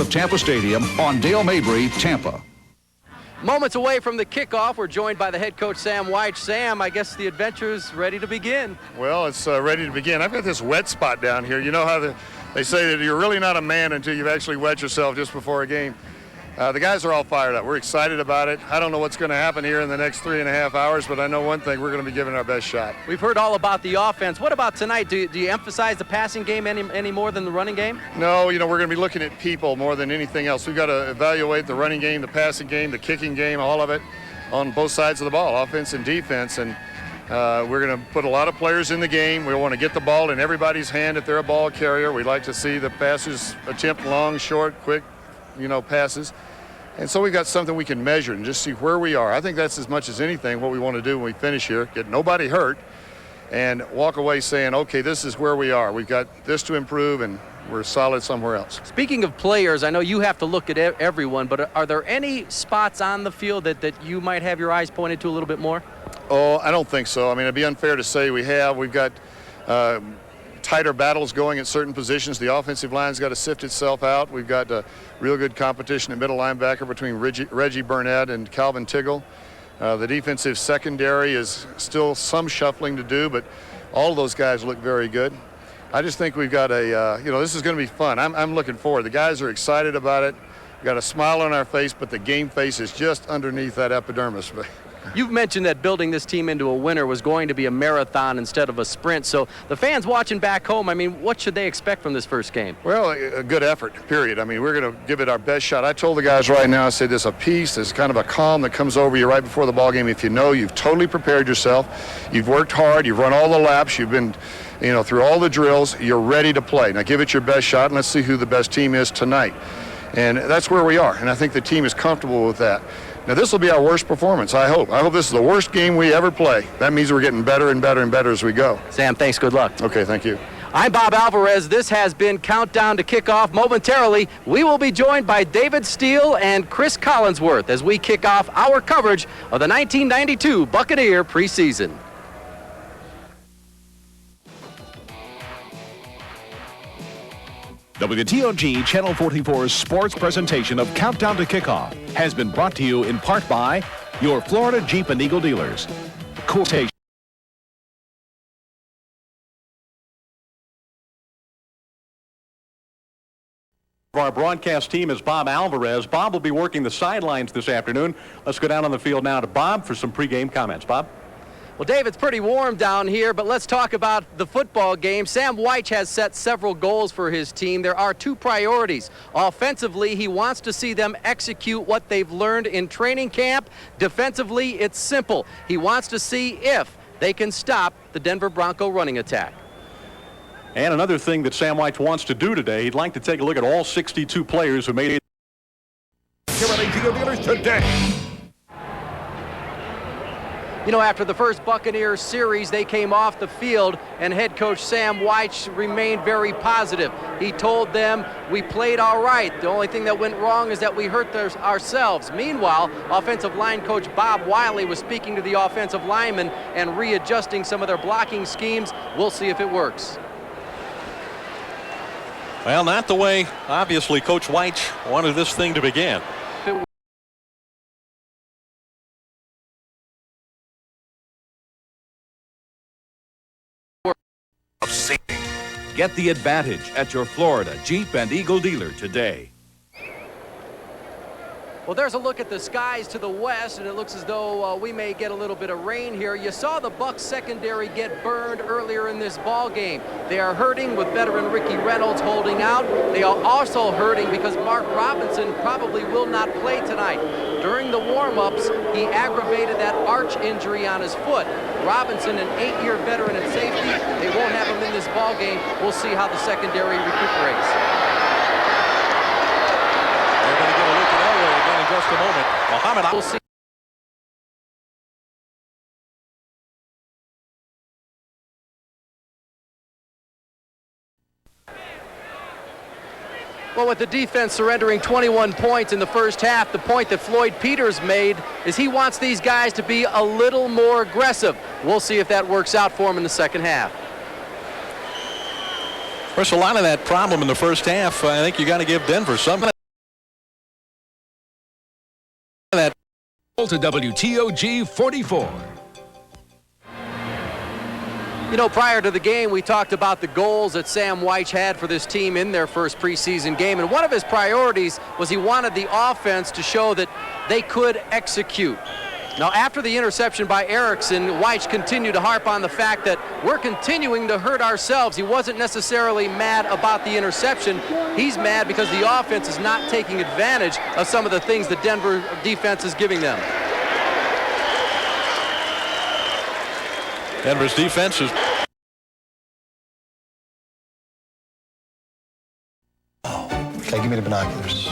of Tampa Stadium on Dale Mabry, Tampa. Moments away from the kickoff, we're joined by the head coach, Sam Wyche. Sam, I guess the adventure's ready to begin. Well, it's ready to begin. I've got this wet spot down here. You know how they say that you're really not a man until you've actually wet yourself just before a game. The guys are all fired up. We're excited about it. I don't know what's going to happen here in the next 3.5 hours, but I know one thing, we're going to be giving our best shot. We've heard all about the offense. What about tonight? Do you emphasize the passing game any more than the running game? No, we're going to be looking at people more than anything else. We've got to evaluate the running game, the passing game, the kicking game, all of it on both sides of the ball, offense and defense. And we're going to put a lot of players in the game. We want to get the ball in everybody's hand if they're a ball carrier. We'd like to see the passers attempt long, short, quick, passes. And so we've got something we can measure and just see where we are. I think that's as much as anything what we want to do when we finish here, get nobody hurt, and walk away saying, okay, this is where we are. We've got this to improve, and we're solid somewhere else. Speaking of players, I know you have to look at everyone, but are there any spots on the field that you might have your eyes pointed to a little bit more? Oh, I don't think so. I mean, it'd be unfair to say we have. We've got tighter battles going at certain positions. The offensive line's got to sift itself out. We've got real good competition at middle linebacker between Reggie Burnett and Calvin Tiggle. The defensive secondary is still some shuffling to do, but all of those guys look very good. I just think we've got this is going to be fun. I'm looking forward. The guys are excited about it. We've got a smile on our face, but the game face is just underneath that epidermis. You've mentioned that building this team into a winner was going to be a marathon instead of a sprint. So the fans watching back home, I mean, what should they expect from this first game? Well, a good effort, period. I mean, we're going to give it our best shot. I told the guys right now, I said there's a peace, there's kind of a calm that comes over you right before the ball game. If you know you've totally prepared yourself, you've worked hard, you've run all the laps, you've been through all the drills, you're ready to play. Now give it your best shot, and let's see who the best team is tonight. And that's where we are, and I think the team is comfortable with that. Now, this will be our worst performance, I hope. I hope this is the worst game we ever play. That means we're getting better and better and better as we go. Sam, thanks. Good luck. Okay, thank you. I'm Bob Alvarez. This has been Countdown to Kickoff. Momentarily, we will be joined by David Steele and Chris Collinsworth as we kick off our coverage of the 1992 Buccaneer preseason. WTOG Channel 44's sports presentation of Countdown to Kickoff has been brought to you in part by your Florida Jeep and Eagle dealers. Cool station. Our broadcast team is Bob Alvarez. Bob will be working the sidelines this afternoon. Let's go down on the field now to Bob for some pregame comments. Bob? Well, Dave, it's pretty warm down here, but let's talk about the football game. Sam Wyche has set several goals for his team. There are two priorities. Offensively, he wants to see them execute what they've learned in training camp. Defensively, it's simple. He wants to see if they can stop the Denver Bronco running attack. And another thing that Sam Wyche wants to do today, he'd like to take a look at all 62 players who made it. Today. After the first Buccaneers series, they came off the field, and head coach Sam Wyche remained very positive. He told them, we played all right. The only thing that went wrong is that we hurt ourselves. Meanwhile, offensive line coach Bob Wiley was speaking to the offensive linemen and readjusting some of their blocking schemes. We'll see if it works. Well, not the way, obviously, Coach Wyche wanted this thing to begin. Get the advantage at your Florida Jeep and Eagle dealer today. Well, there's a look at the skies to the west, and it looks as though we may get a little bit of rain here. You saw the Bucs secondary get burned earlier in this ball game. They are hurting with veteran Ricky Reynolds holding out. They are also hurting because Mark Robinson probably will not play tonight. During the warm-ups, he aggravated that arch injury on his foot. Robinson, an 8-year veteran at safety, they won't have him in this ball game. We'll see how the secondary recuperates. Just a moment. Muhammad. We'll see. Well, with the defense surrendering 21 points in the first half, the point that Floyd Peters made is he wants these guys to be a little more aggressive. We'll see if that works out for him in the second half. Of course, a lot of that problem in the first half, I think you got to give Denver some. To WTOG 44. You know, prior to the game, we talked about the goals that Sam Wyche had for this team in their first preseason game, and one of his priorities was he wanted the offense to show that they could execute. Now, after the interception by Erickson, Wyche continued to harp on the fact that we're continuing to hurt ourselves. He wasn't necessarily mad about the interception. He's mad because the offense is not taking advantage of some of the things the Denver defense is giving them. Denver's defense is... Okay, give me the binoculars.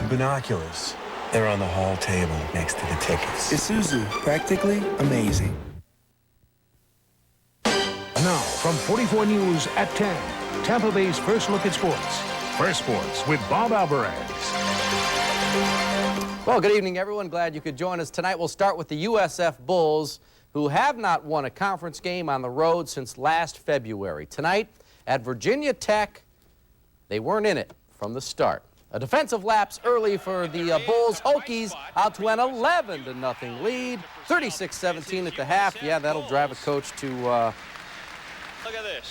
Binoculars. They're on the hall table next to the tickets. Isuzu, practically amazing. Now, from 44 News at 10, Tampa Bay's First Look at Sports. First Sports with Bob Alvarez. Well, good evening, everyone. Glad you could join us tonight. We'll start with the USF Bulls, who have not won a conference game on the road since last February. Tonight, at Virginia Tech, they weren't in it from the start. A defensive lapse early for the Bulls. Hokies out to an 11-0 lead, 36-17 at the half. Yeah, that'll drive a coach to,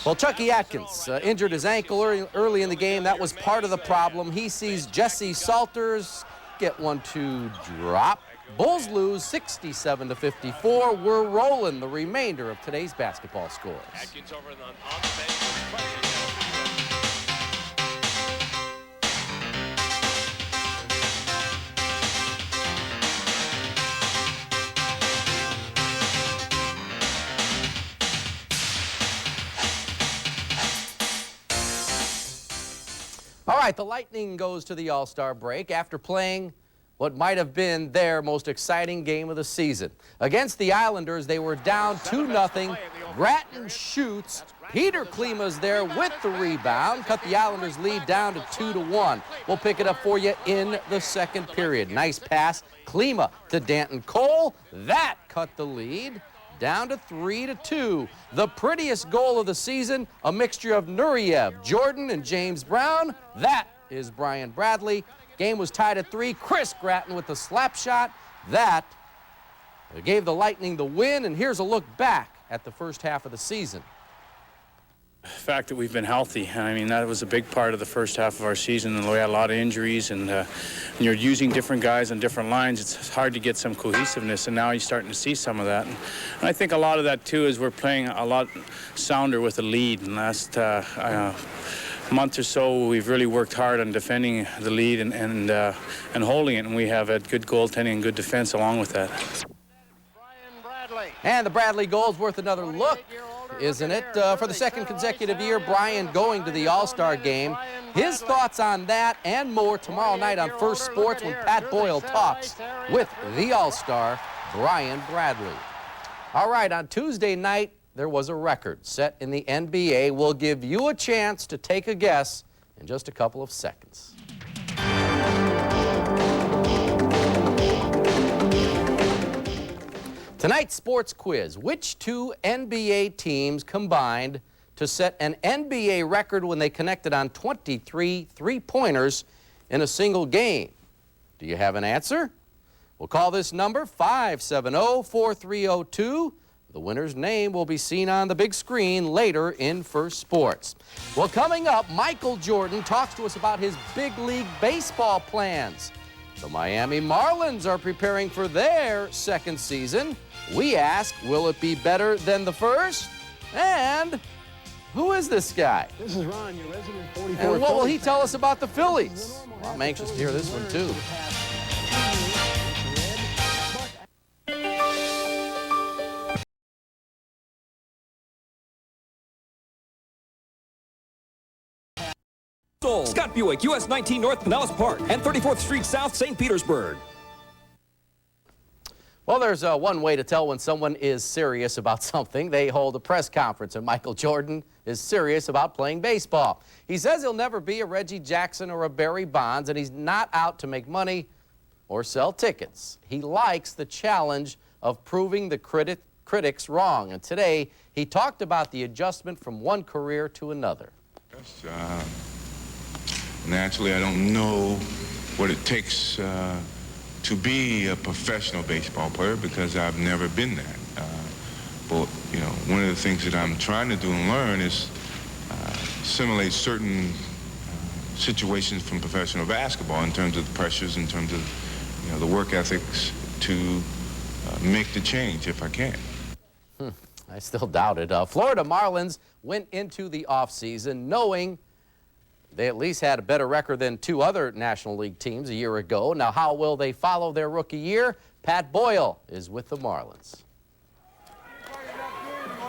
well, Chucky Atkins injured his ankle early in the game. That was part of the problem. He sees Jesse Salters get one to drop. Bulls lose 67-54. We're rolling the remainder of today's basketball scores. Atkins over on the bench. All right, the Lightning goes to the All-Star break after playing what might have been their most exciting game of the season. Against the Islanders, they were down 2-0. Gratton shoots. Peter Klima's there with the rebound. Cut the Islanders' lead down to 2-1. We'll pick it up for you in the second period. Nice pass. Klima to Danton Cole. That cut the lead down to 3-2. The prettiest goal of the season, a mixture of Nureyev, Jordan, and James Brown. That is Brian Bradley. Game was tied at 3. Chris Gratton with the slap shot. That gave the Lightning the win, and here's a look back at the first half of the season. The fact that we've been healthy, I mean, that was a big part of the first half of our season, and we had a lot of injuries, and when you're using different guys on different lines, it's hard to get some cohesiveness, and now you're starting to see some of that. And I think a lot of that, too, is we're playing a lot sounder with the lead. And last month or so, we've really worked hard on defending the lead and holding it, and we have had good goaltending and good defense along with that. And the Bradley goal's worth another look, isn't it? For the second consecutive year, Brian going to the All-Star game. His thoughts on that and more tomorrow night on First Sports when Pat Boyle talks with the All-Star, Brian Bradley. All right, on Tuesday night, there was a record set in the NBA. We'll give you a chance to take a guess in just a couple of seconds. Tonight's sports quiz, which two NBA teams combined to set an NBA record when they connected on 23 three-pointers in a single game? Do you have an answer? We'll call this number 570-4302. The winner's name will be seen on the big screen later in First Sports. Well, coming up, Michael Jordan talks to us about his big league baseball plans. The Miami Marlins are preparing for their second season. We ask, will it be better than the first? And who is this guy? This is Ron, your resident 44. And what will he tell us about the Phillies? Well, I'm anxious to hear this one, too. Scott Buick, US 19 North Pinellas Park and 34th Street South, St. Petersburg. Well, there's one way to tell when someone is serious about something. They hold a press conference, and Michael Jordan is serious about playing baseball. He says he'll never be a Reggie Jackson or a Barry Bonds, and he's not out to make money or sell tickets. He likes the challenge of proving the critics wrong, and today he talked about the adjustment from one career to another. Naturally, I don't know what it takes to be a professional baseball player because I've never been that. But, you know, one of the things that I'm trying to do and learn is simulate certain situations from professional basketball in terms of the pressures, in terms of, you know, the work ethics to make the change if I can. I still doubt it. Florida Marlins went into the offseason knowing they at least had a better record than two other National League teams a year ago. Now, how will they follow their rookie year? Pat Boyle is with the Marlins.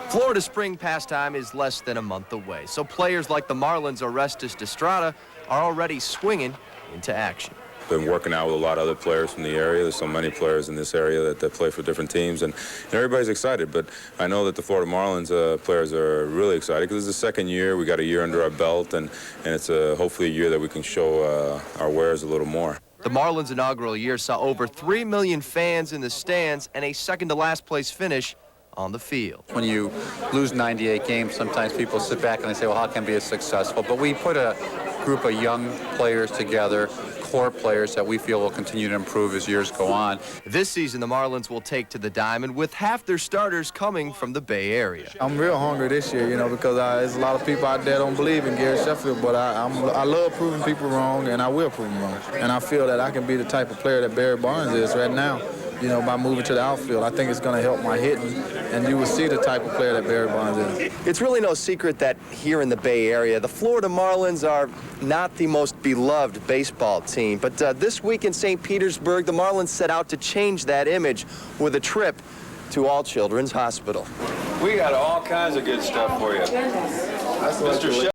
Florida spring pastime is less than a month away, so players like the Marlins' Orestes Destrada are already swinging into action. Been working out with a lot of other players from the area. There's so many players in this area that play for different teams, and everybody's excited. But I know that the Florida Marlins players are really excited because it's the second year. We got a year under our belt, and it's hopefully a year that we can show our wares a little more. The Marlins' inaugural year saw over 3 million fans in the stands and a second-to-last place finish on the field. When you lose 98 games, sometimes people sit back and they say, well, how can it be successful? But we put a group of young players together, core players that we feel will continue to improve as years go on. This season, the Marlins will take to the diamond with half their starters coming from the Bay Area. I'm real hungry this year, you know, because there's a lot of people out there don't believe in Gary Sheffield, but I love proving people wrong, and I will prove them wrong. And I feel that I can be the type of player that Barry Bonds is right now, you know, by moving to the outfield. I think it's going to help my hitting, and you will see the type of player that Barry Bonds is. It's really no secret that here in the Bay Area, the Florida Marlins are not the most beloved baseball team. But this week in St. Petersburg, the Marlins set out to change that image with a trip to All Children's Hospital. We got all kinds of good stuff for you. Mr.